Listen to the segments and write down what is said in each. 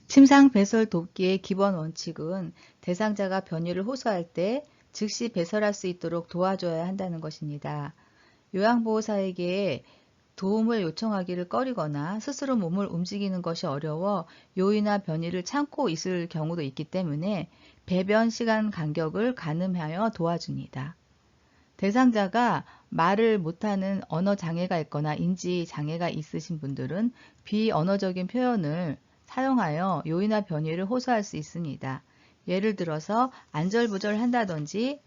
침상 배설 돕기의 기본 원칙은 대상자가 변이를 호소할 때 즉시 배설할 수 있도록 도와줘야 한다는 것입니다. 요양보호사에게 도움을 요청하기를 꺼리거나 스스로 몸을 움직이는 것이 어려워 요이나 변이를 참고 있을 경우도 있기 때문에 배변 시간 간격을 가늠하여 도와줍니다. 대상자가 말을 못하는 언어 장애가 있거나 인지 장애가 있으신 분들은 비언어적인 표현을 사용하여 요이나 변이를 호소할 수 있습니다. 예를 들어서 안절부절 한다든지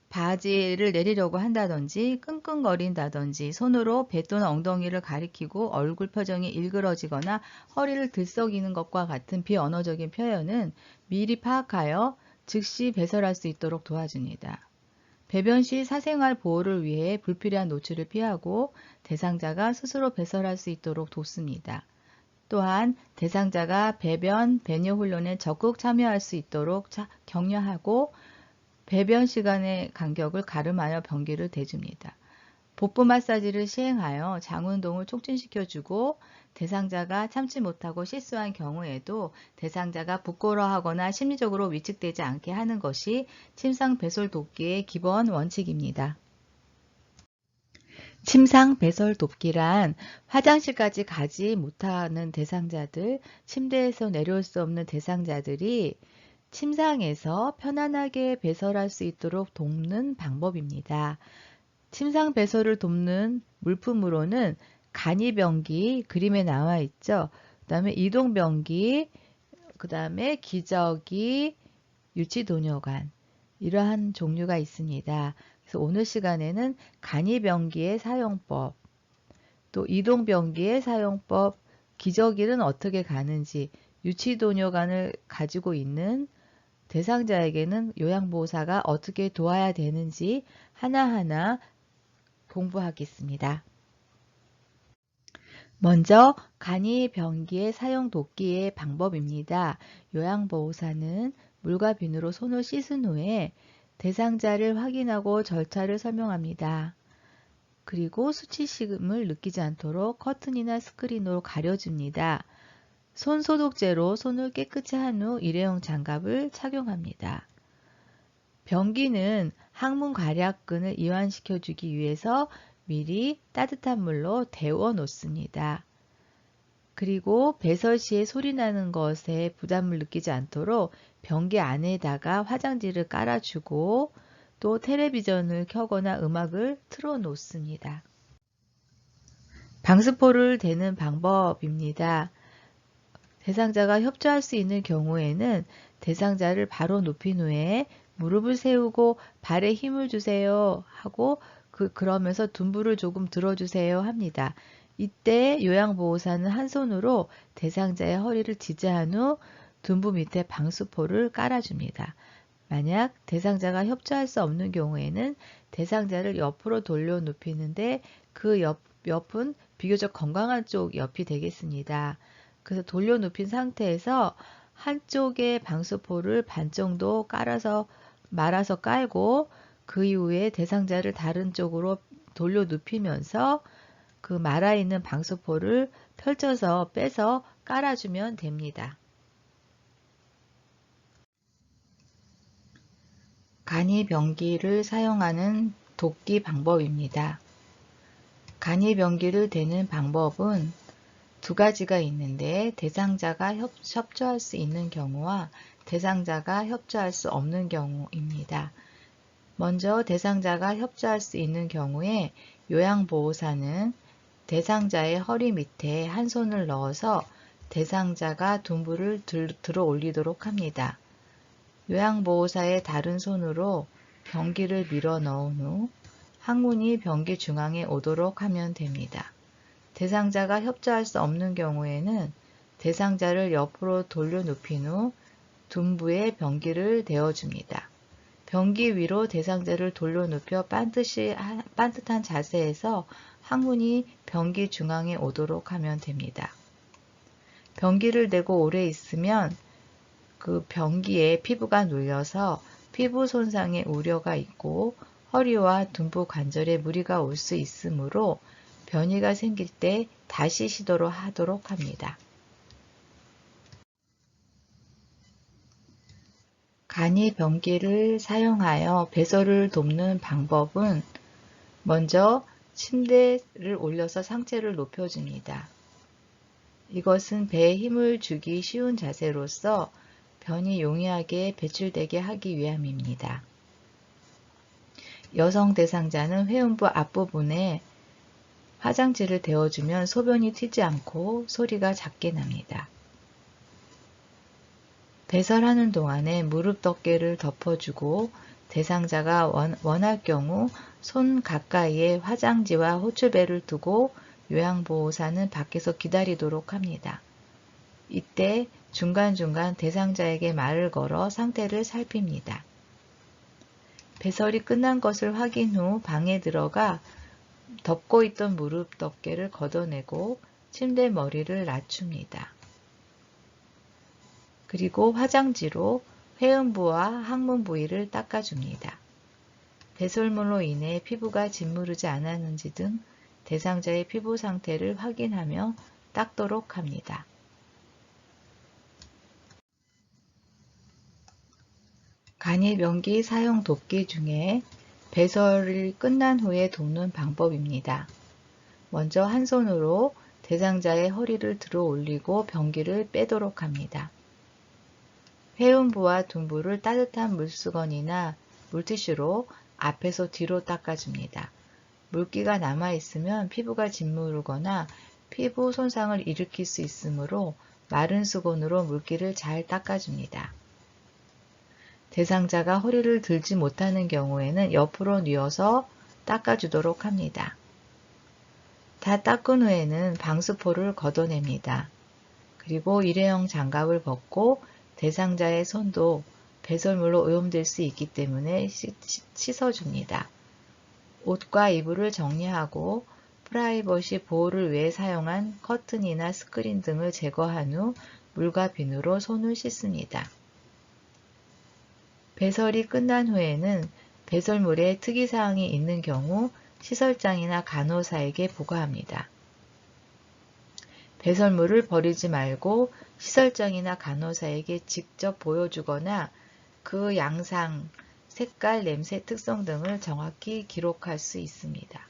바지를 내리려고 한다든지 끙끙거린다든지 손으로 배 또는 엉덩이를 가리키고 얼굴 표정이 일그러지거나 허리를 들썩이는 것과 같은 비언어적인 표현은 미리 파악하여 즉시 배설할 수 있도록 도와줍니다. 배변 시 사생활 보호를 위해 불필요한 노출을 피하고 대상자가 스스로 배설할 수 있도록 돕습니다. 또한 대상자가 배변, 배뇨 훈련에 적극 참여할 수 있도록 격려하고 배변 시간의 간격을 가름하여 변기를 대줍니다. 복부 마사지를 시행하여 장 운동을 촉진시켜주고 대상자가 참지 못하고 실수한 경우에도 대상자가 부끄러워하거나 심리적으로 위축되지 않게 하는 것이 침상 배설 돕기의 기본 원칙입니다. 침상 배설 돕기란 화장실까지 가지 못하는 대상자들, 침대에서 내려올 수 없는 대상자들이 침상에서 편안하게 배설할 수 있도록 돕는 방법입니다. 침상 배설을 돕는 물품으로는 간이변기, 그림에 나와 있죠. 그 다음에 이동변기, 그 다음에 기저귀, 유치도뇨관 이러한 종류가 있습니다. 그래서 오늘 시간에는 간이변기의 사용법, 또 이동변기의 사용법, 기저귀는 어떻게 가는지, 유치도뇨관을 가지고 있는 대상자에게는 요양보호사가 어떻게 도와야 되는지 하나하나 공부하겠습니다. 먼저 간이변기의 사용 돕기의 방법입니다. 요양보호사는 물과 비누로 손을 씻은 후에 대상자를 확인하고 절차를 설명합니다. 그리고 수치심을 느끼지 않도록 커튼이나 스크린으로 가려줍니다. 손 소독제로 손을 깨끗이 한 후 일회용 장갑을 착용합니다. 변기는 항문 괄약근을 이완시켜주기 위해서 미리 따뜻한 물로 데워 놓습니다. 그리고 배설 시에 소리 나는 것에 부담을 느끼지 않도록 변기 안에다가 화장지를 깔아주고 또 텔레비전을 켜거나 음악을 틀어 놓습니다. 방수포를 대는 방법입니다. 대상자가 협조할 수 있는 경우에는 대상자를 바로 눕힌 후에 무릎을 세우고 발에 힘을 주세요 하고 그러면서 둔부를 조금 들어주세요 합니다. 이때 요양보호사는 한 손으로 대상자의 허리를 지지한 후 둔부 밑에 방수포를 깔아줍니다. 만약 대상자가 협조할 수 없는 경우에는 대상자를 옆으로 돌려 눕히는데 그 옆은 비교적 건강한 쪽 옆이 되겠습니다. 그래서 돌려 눕힌 상태에서 한쪽의 방수포를 반 정도 말아서 깔고 그 이후에 대상자를 다른 쪽으로 돌려 눕히면서 그 말아있는 방수포를 펼쳐서 빼서 깔아주면 됩니다. 간이변기를 사용하는 돕기 방법입니다. 간이변기를 대는 방법은 두 가지가 있는데 대상자가 협조할 수 있는 경우와 대상자가 협조할 수 없는 경우입니다. 먼저 대상자가 협조할 수 있는 경우에 요양보호사는 대상자의 허리 밑에 한 손을 넣어서 대상자가 둔부를 들어 올리도록 합니다. 요양보호사의 다른 손으로 변기를 밀어 넣은 후 항문이 변기 중앙에 오도록 하면 됩니다. 대상자가 협조할 수 없는 경우에는 대상자를 옆으로 돌려 눕힌 후 둔부에 변기를 대어줍니다. 변기 위로 대상자를 돌려 눕혀 반듯한 자세에서 항문이 변기 중앙에 오도록 하면 됩니다. 변기를 대고 오래 있으면 그 변기에 피부가 눌려서 피부 손상의 우려가 있고 허리와 둔부 관절에 무리가 올 수 있으므로 변이가 생길 때 다시 시도를 하도록 합니다. 간이 변기를 사용하여 배설을 돕는 방법은 먼저 침대를 올려서 상체를 높여줍니다. 이것은 배에 힘을 주기 쉬운 자세로서 변이 용이하게 배출되게 하기 위함입니다. 여성 대상자는 회음부 앞부분에 화장지를 대어주면 소변이 튀지 않고 소리가 작게 납니다. 배설하는 동안에 무릎 덮개를 덮어주고 대상자가 원할 경우 손 가까이에 화장지와 호출배를 두고 요양보호사는 밖에서 기다리도록 합니다. 이때 중간중간 대상자에게 말을 걸어 상태를 살핍니다. 배설이 끝난 것을 확인 후 방에 들어가 덮고 있던 무릎 덮개를 걷어내고 침대 머리를 낮춥니다. 그리고 화장지로 회음부와 항문 부위를 닦아줍니다. 배설물로 인해 피부가 짓무르지 않았는지 등 대상자의 피부 상태를 확인하며 닦도록 합니다. 간이 변기 사용 돕기 중에 배설이 끝난 후에 돕는 방법입니다. 먼저 한 손으로 대상자의 허리를 들어 올리고 변기를 빼도록 합니다. 회음부와 둔부를 따뜻한 물수건이나 물티슈로 앞에서 뒤로 닦아줍니다. 물기가 남아있으면 피부가 짓무르거나 피부 손상을 일으킬 수 있으므로 마른 수건으로 물기를 잘 닦아줍니다. 대상자가 허리를 들지 못하는 경우에는 옆으로 뉘어서 닦아주도록 합니다. 다 닦은 후에는 방수포를 걷어냅니다. 그리고 일회용 장갑을 벗고 대상자의 손도 배설물로 오염될 수 있기 때문에 씻어줍니다. 옷과 이불을 정리하고 프라이버시 보호를 위해 사용한 커튼이나 스크린 등을 제거한 후 물과 비누로 손을 씻습니다. 배설이 끝난 후에는 배설물에 특이사항이 있는 경우 시설장이나 간호사에게 보고합니다. 배설물을 버리지 말고 시설장이나 간호사에게 직접 보여주거나 그 양상, 색깔, 냄새, 특성 등을 정확히 기록할 수 있습니다.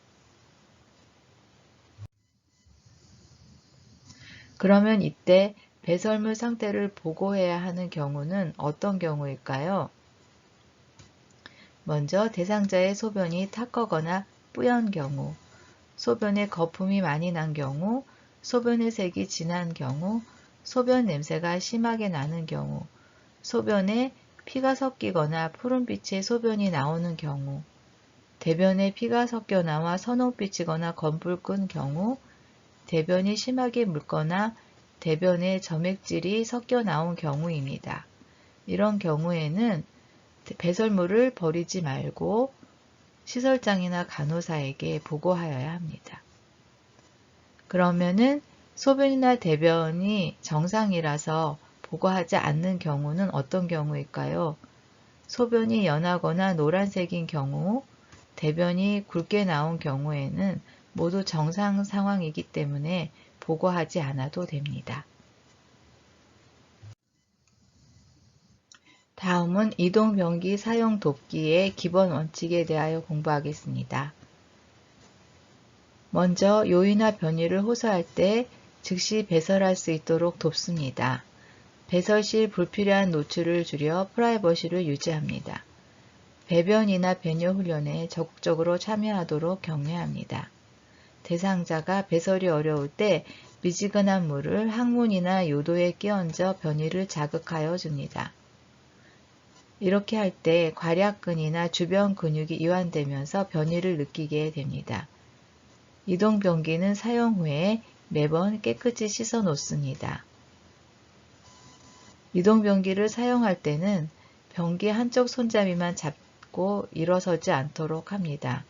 그러면 이때 배설물 상태를 보고해야 하는 경우는 어떤 경우일까요? 먼저 대상자의 소변이 탁하거나 뿌연 경우, 소변에 거품이 많이 난 경우, 소변의 색이 진한 경우, 소변 냄새가 심하게 나는 경우, 소변에 피가 섞이거나 푸른빛의 소변이 나오는 경우, 대변에 피가 섞여 나와 선홍빛이거나 검붉은 경우, 대변이 심하게 묽거나 대변에 점액질이 섞여 나온 경우입니다. 이런 경우에는 배설물을 버리지 말고 시설장이나 간호사에게 보고하여야 합니다. 그러면은 소변이나 대변이 정상이라서 보고하지 않는 경우는 어떤 경우일까요? 소변이 연하거나 노란색인 경우, 대변이 굵게 나온 경우에는 모두 정상 상황이기 때문에 보고하지 않아도 됩니다. 다음은 이동변기 사용 돕기의 기본 원칙에 대하여 공부하겠습니다. 먼저 요이나 변이를 호소할 때 즉시 배설할 수 있도록 돕습니다. 배설 시 불필요한 노출을 줄여 프라이버시를 유지합니다. 배변이나 배뇨 훈련에 적극적으로 참여하도록 격려합니다. 대상자가 배설이 어려울 때 미지근한 물을 항문이나 요도에 끼얹어 변이를 자극하여 줍니다. 이렇게 할 때 괄약근이나 주변 근육이 이완되면서 변이를 느끼게 됩니다. 이동변기는 사용 후에 매번 깨끗이 씻어 놓습니다. 이동변기를 사용할 때는 변기 한쪽 손잡이만 잡고 일어서지 않도록 합니다.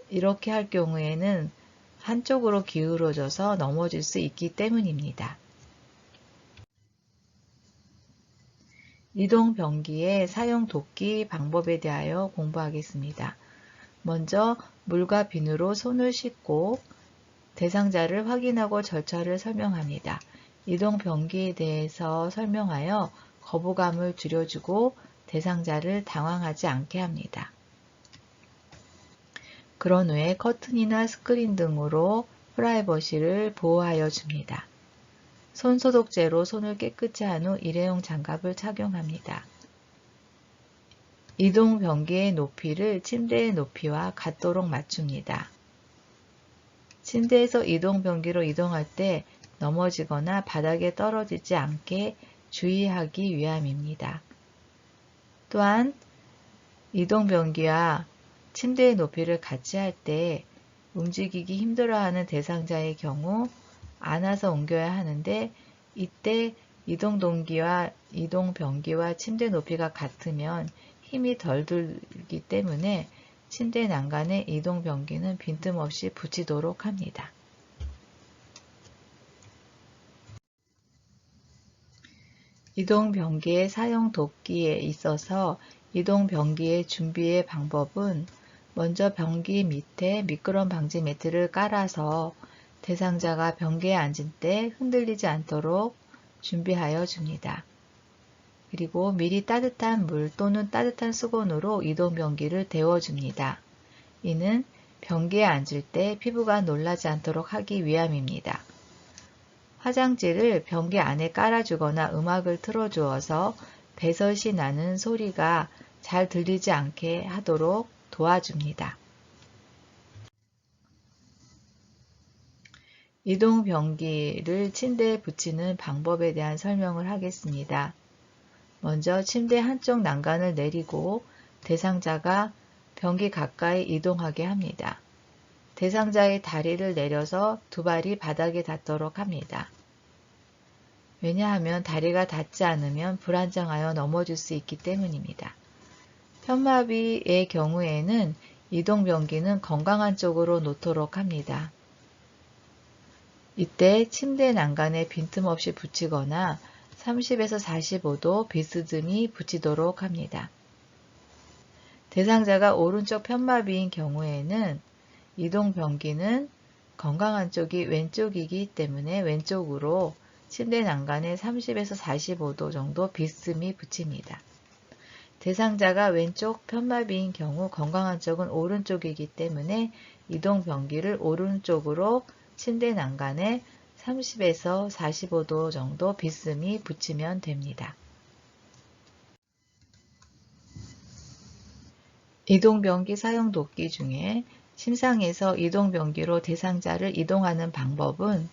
이렇게 할 경우에는 한쪽으로 기울어져서 넘어질 수 있기 때문입니다. 이동변기의 사용 돕기 방법에 대하여 공부하겠습니다. 먼저 물과 비누로 손을 씻고 대상자를 확인하고 절차를 설명합니다. 이동변기에 대해서 설명하여 거부감을 줄여주고 대상자를 당황하지 않게 합니다. 그런 후에 커튼이나 스크린 등으로 프라이버시를 보호하여 줍니다. 손소독제로 손을 깨끗이 한 후 일회용 장갑을 착용합니다. 이동 변기의 높이를 침대의 높이와 같도록 맞춥니다. 침대에서 이동 변기로 이동할 때 넘어지거나 바닥에 떨어지지 않게 주의하기 위함입니다. 또한 이동 변기와 침대의 높이를 같이 할 때 움직이기 힘들어하는 대상자의 경우 안아서 옮겨야 하는데, 이때 이동 동기와 이동 변기와 침대 높이가 같으면 힘이 덜 들기 때문에 침대 난간에 이동 변기는 빈틈없이 붙이도록 합니다. 이동 변기의 사용 돕기에 있어서 이동 변기의 준비의 방법은, 먼저 변기 밑에 미끄럼 방지 매트를 깔아서 대상자가 변기에 앉을 때 흔들리지 않도록 준비하여 줍니다. 그리고 미리 따뜻한 물 또는 따뜻한 수건으로 이동 변기를 데워줍니다. 이는 변기에 앉을 때 피부가 놀라지 않도록 하기 위함입니다. 화장지를 변기 안에 깔아주거나 음악을 틀어주어서 배설시 나는 소리가 잘 들리지 않게 하도록 도와줍니다. 이동 변기를 침대에 붙이는 방법에 대한 설명을 하겠습니다. 먼저 침대 한쪽 난간을 내리고 대상자가 변기 가까이 이동하게 합니다. 대상자의 다리를 내려서 두 발이 바닥에 닿도록 합니다. 왜냐하면 다리가 닿지 않으면 불안정하여 넘어질 수 있기 때문입니다. 편마비의 경우에는 이동 변기는 건강한 쪽으로 놓도록 합니다. 이때 침대 난간에 빈틈없이 붙이거나 30에서 45도 비스듬히 붙이도록 합니다. 대상자가 오른쪽 편마비인 경우에는 이동 변기는 건강한 쪽이 왼쪽이기 때문에 왼쪽으로 침대 난간에 30에서 45도 정도 비스듬히 붙입니다. 대상자가 왼쪽 편마비인 경우 건강한 쪽은 오른쪽이기 때문에 이동 변기를 오른쪽으로 침대 난간에 30에서 45도 정도 비스듬히 붙이면 됩니다. 이동 변기 사용 돕기 중에 침상에서 이동 변기로 대상자를 이동하는 방법은,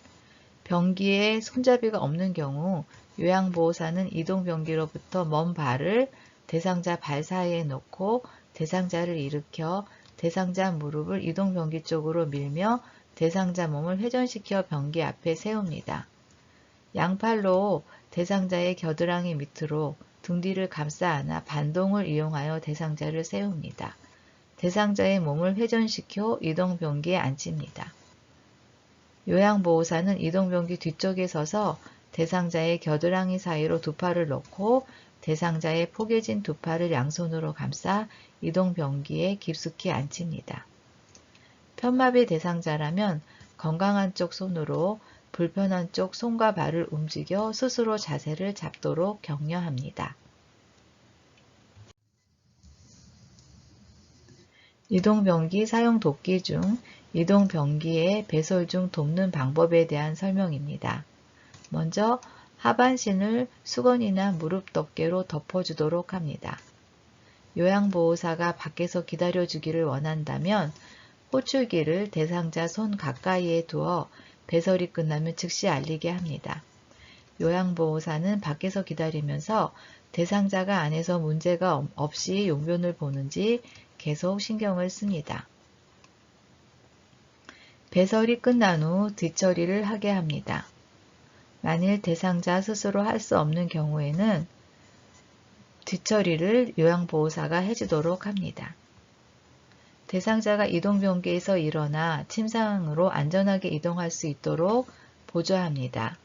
변기에 손잡이가 없는 경우 요양보호사는 이동 변기로부터 먼 발을 대상자 발 사이에 놓고 대상자를 일으켜 대상자 무릎을 이동 변기 쪽으로 밀며 대상자 몸을 회전시켜 변기 앞에 세웁니다. 양팔로 대상자의 겨드랑이 밑으로 등 뒤를 감싸 안아 반동을 이용하여 대상자를 세웁니다. 대상자의 몸을 회전시켜 이동 변기에 앉힙니다. 요양보호사는 이동 변기 뒤쪽에 서서 대상자의 겨드랑이 사이로 두 팔을 넣고 대상자의 포개진 두 팔을 양손으로 감싸 이동 변기에 깊숙이 앉힙니다. 편마비 대상자라면 건강한 쪽 손으로 불편한 쪽 손과 발을 움직여 스스로 자세를 잡도록 격려합니다. 이동 변기 사용 돕기 중 이동 변기의 배설 중 돕는 방법에 대한 설명입니다. 먼저 하반신을 수건이나 무릎 덮개로 덮어주도록 합니다. 요양보호사가 밖에서 기다려주기를 원한다면 호출기를 대상자 손 가까이에 두어 배설이 끝나면 즉시 알리게 합니다. 요양보호사는 밖에서 기다리면서 대상자가 안에서 문제가 없이 용변을 보는지 계속 신경을 씁니다. 배설이 끝난 후 뒷처리를 하게 합니다. 만일 대상자 스스로 할 수 없는 경우에는 뒷처리를 요양보호사가 해주도록 합니다. 대상자가 이동 변기에서 일어나 침상으로 안전하게 이동할 수 있도록 보조합니다.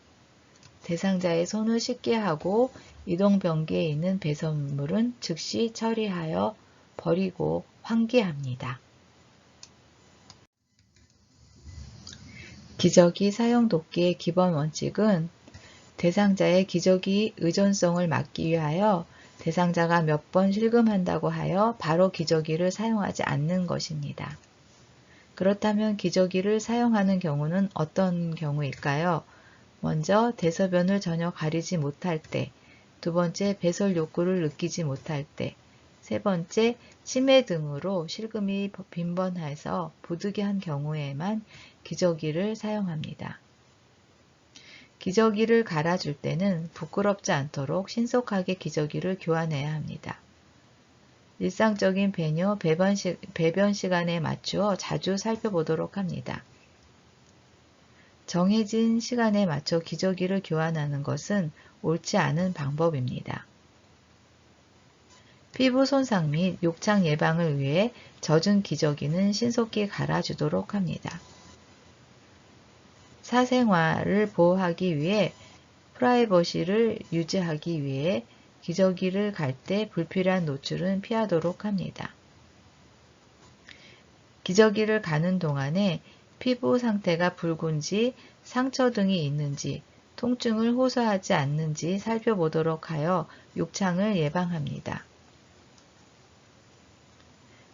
대상자의 손을 씻게 하고 이동 변기에 있는 배설물은 즉시 처리하여 버리고 환기합니다. 기저귀 사용 돕기의 기본 원칙은 대상자의 기저귀 의존성을 막기 위하여 대상자가 몇 번 실금한다고 하여 바로 기저귀를 사용하지 않는 것입니다. 그렇다면 기저귀를 사용하는 경우는 어떤 경우일까요? 먼저 대소변을 전혀 가리지 못할 때, 두 번째 배설 욕구를 느끼지 못할 때, 세 번째 치매 등으로 실금이 빈번해서 부득이한 경우에만 기저귀를 사용합니다. 기저귀를 갈아줄 때는 부끄럽지 않도록 신속하게 기저귀를 교환해야 합니다. 일상적인 배뇨, 배변 시간에 맞추어 자주 살펴보도록 합니다. 정해진 시간에 맞춰 기저귀를 교환하는 것은 옳지 않은 방법입니다. 피부 손상 및 욕창 예방을 위해 젖은 기저귀는 신속히 갈아주도록 합니다. 사생활을 보호하기 위해 프라이버시를 유지하기 위해 기저귀를 갈 때 불필요한 노출은 피하도록 합니다. 기저귀를 가는 동안에 피부 상태가 붉은지, 상처 등이 있는지, 통증을 호소하지 않는지 살펴보도록 하여 욕창을 예방합니다.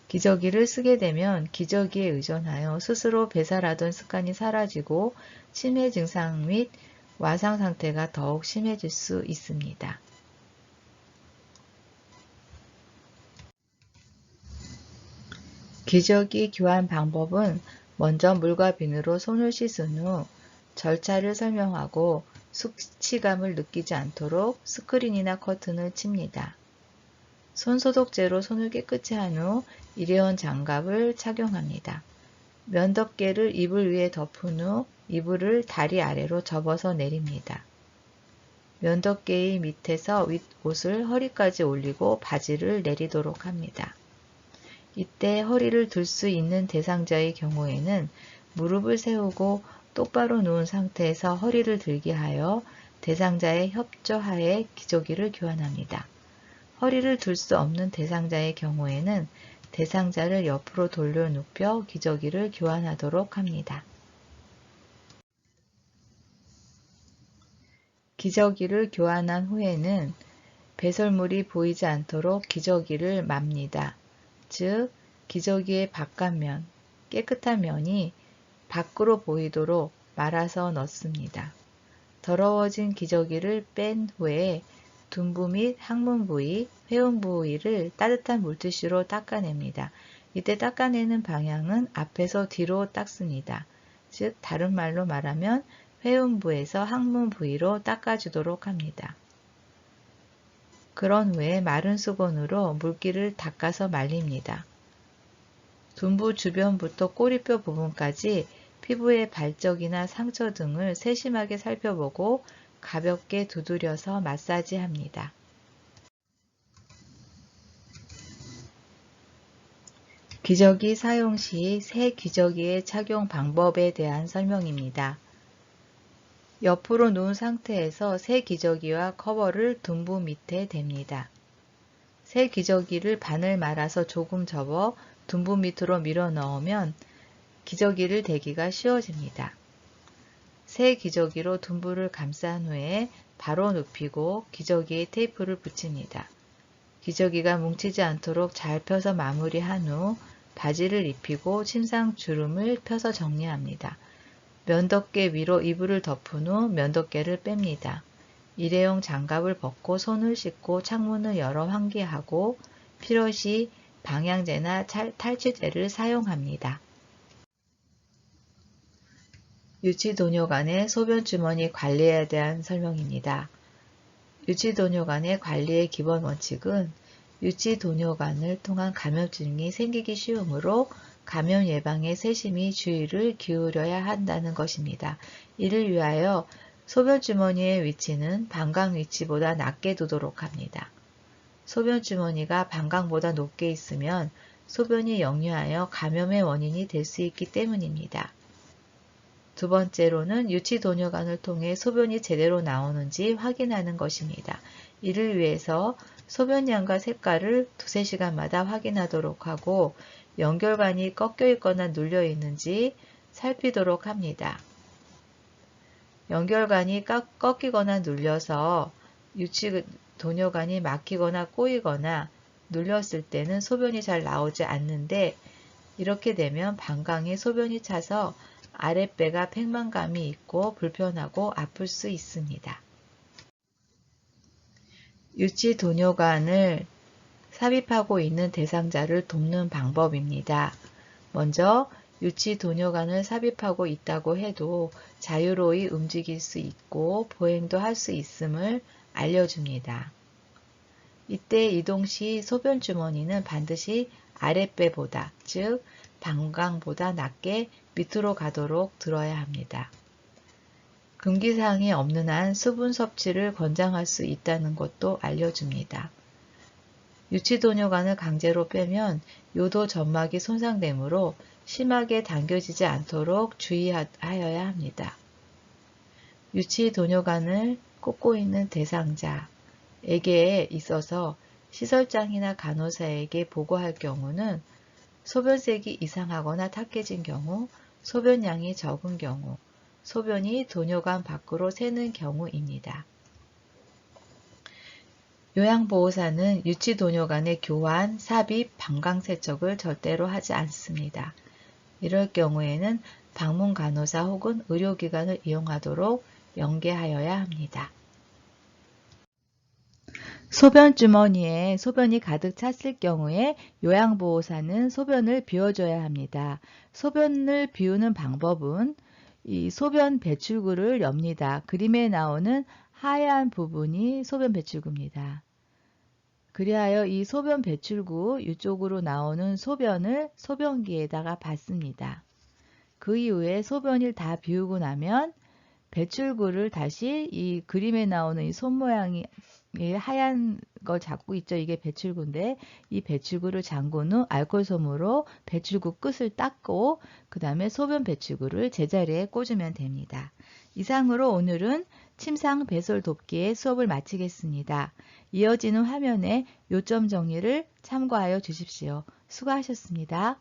기저귀를 쓰게 되면 기저귀에 의존하여 스스로 배설하던 습관이 사라지고 치매 증상 및 와상 상태가 더욱 심해질 수 있습니다. 기저귀 교환 방법은 먼저 물과 비누로 손을 씻은 후 절차를 설명하고 숙취감을 느끼지 않도록 스크린이나 커튼을 칩니다. 손소독제로 손을 깨끗이 한 후 일회용 장갑을 착용합니다. 면덮개를 이불 위에 덮은 후 이불을 다리 아래로 접어서 내립니다. 면덮개의 밑에서 윗옷을 허리까지 올리고 바지를 내리도록 합니다. 이때 허리를 들 수 있는 대상자의 경우에는 무릎을 세우고 똑바로 누운 상태에서 허리를 들게 하여 대상자의 협조하에 기저귀를 교환합니다. 허리를 들 수 없는 대상자의 경우에는 대상자를 옆으로 돌려 눕혀 기저귀를 교환하도록 합니다. 기저귀를 교환한 후에는 배설물이 보이지 않도록 기저귀를 맙니다. 즉, 기저귀의 바깥면, 깨끗한 면이 밖으로 보이도록 말아서 넣습니다. 더러워진 기저귀를 뺀 후에 둔부 및 항문 부위, 회음 부위를 따뜻한 물티슈로 닦아냅니다. 이때 닦아내는 방향은 앞에서 뒤로 닦습니다. 즉, 다른 말로 말하면 회음부에서 항문 부위로 닦아주도록 합니다. 그런 후에 마른 수건으로 물기를 닦아서 말립니다. 둔부 주변부터 꼬리뼈 부분까지 피부의 발적이나 상처 등을 세심하게 살펴보고 가볍게 두드려서 마사지합니다. 기저귀 사용 시 새 기저귀의 착용 방법에 대한 설명입니다. 옆으로 누운 상태에서 새 기저귀와 커버를 둔부 밑에 댑니다. 새 기저귀를 반을 말아서 조금 접어 둔부 밑으로 밀어 넣으면 기저귀를 대기가 쉬워집니다. 새 기저귀로 둔부를 감싼 후에 바로 눕히고 기저귀에 테이프를 붙입니다. 기저귀가 뭉치지 않도록 잘 펴서 마무리한 후 바지를 입히고 침상 주름을 펴서 정리합니다. 면덮개 위로 이불을 덮은 후 면덮개를 뺍니다. 일회용 장갑을 벗고 손을 씻고 창문을 열어 환기하고 필요시 방향제나 탈취제를 사용합니다. 유치도뇨 간의 소변주머니 관리에 대한 설명입니다. 유치도뇨 간의 관리의 기본 원칙은 유치도뇨 간을 통한 감염증이 생기기 쉬우므로 감염 예방에 세심히 주의를 기울여야 한다는 것입니다. 이를 위하여 소변주머니의 위치는 방광 위치보다 낮게 두도록 합니다. 소변주머니가 방광보다 높게 있으면 소변이 역류하여 감염의 원인이 될 수 있기 때문입니다. 두 번째로는 유치도뇨관을 통해 소변이 제대로 나오는지 확인하는 것입니다. 이를 위해서 소변량과 색깔을 두세 시간마다 확인하도록 하고 연결관이 꺾여 있거나 눌려 있는지 살피도록 합니다. 연결관이 꺾이거나 눌려서 도뇨관이 막히거나 꼬이거나 눌렸을 때는 소변이 잘 나오지 않는데 이렇게 되면 방광에 소변이 차서 아랫배가 팽만감이 있고 불편하고 아플 수 있습니다. 유치도뇨관을 삽입하고 있는 대상자를 돕는 방법입니다. 먼저 유치도뇨관을 삽입하고 있다고 해도 자유로이 움직일 수 있고 보행도 할 수 있음을 알려줍니다. 이때 이동 시 소변 주머니는 반드시 아랫배보다, 즉 방광보다 낮게 밑으로 가도록 들어야 합니다. 금기사항이 없는 한 수분 섭취를 권장할 수 있다는 것도 알려줍니다. 유치도뇨관을 강제로 빼면 요도 점막이 손상되므로 심하게 당겨지지 않도록 주의하여야 합니다. 유치도뇨관을 꽂고 있는 대상자에게 있어서 시설장이나 간호사에게 보고할 경우는 소변색이 이상하거나 탁해진 경우, 소변량이 적은 경우, 소변이 도뇨관 밖으로 새는 경우입니다. 요양보호사는 유치도뇨관의 교환, 삽입, 방광세척을 절대로 하지 않습니다. 이럴 경우에는 방문간호사 혹은 의료기관을 이용하도록 연계하여야 합니다. 소변 주머니에 소변이 가득 찼을 경우에 요양보호사는 소변을 비워줘야 합니다. 소변을 비우는 방법은 이 소변 배출구를 엽니다. 그림에 나오는 하얀 부분이 소변 배출구입니다. 그리하여 이 소변 배출구 이쪽으로 나오는 소변을 소변기에다가 받습니다. 그 이후에 소변을 다 비우고 나면 배출구를 다시 이 그림에 나오는 이 손 모양이 하얀 거 잡고 있죠. 이게 배출구인데 이 배출구를 잠근 후 알코올솜으로 배출구 끝을 닦고 그 다음에 소변 배출구를 제자리에 꽂으면 됩니다. 이상으로 오늘은 침상 배설 돕기의 수업을 마치겠습니다. 이어지는 화면에 요점 정리를 참고하여 주십시오. 수고하셨습니다.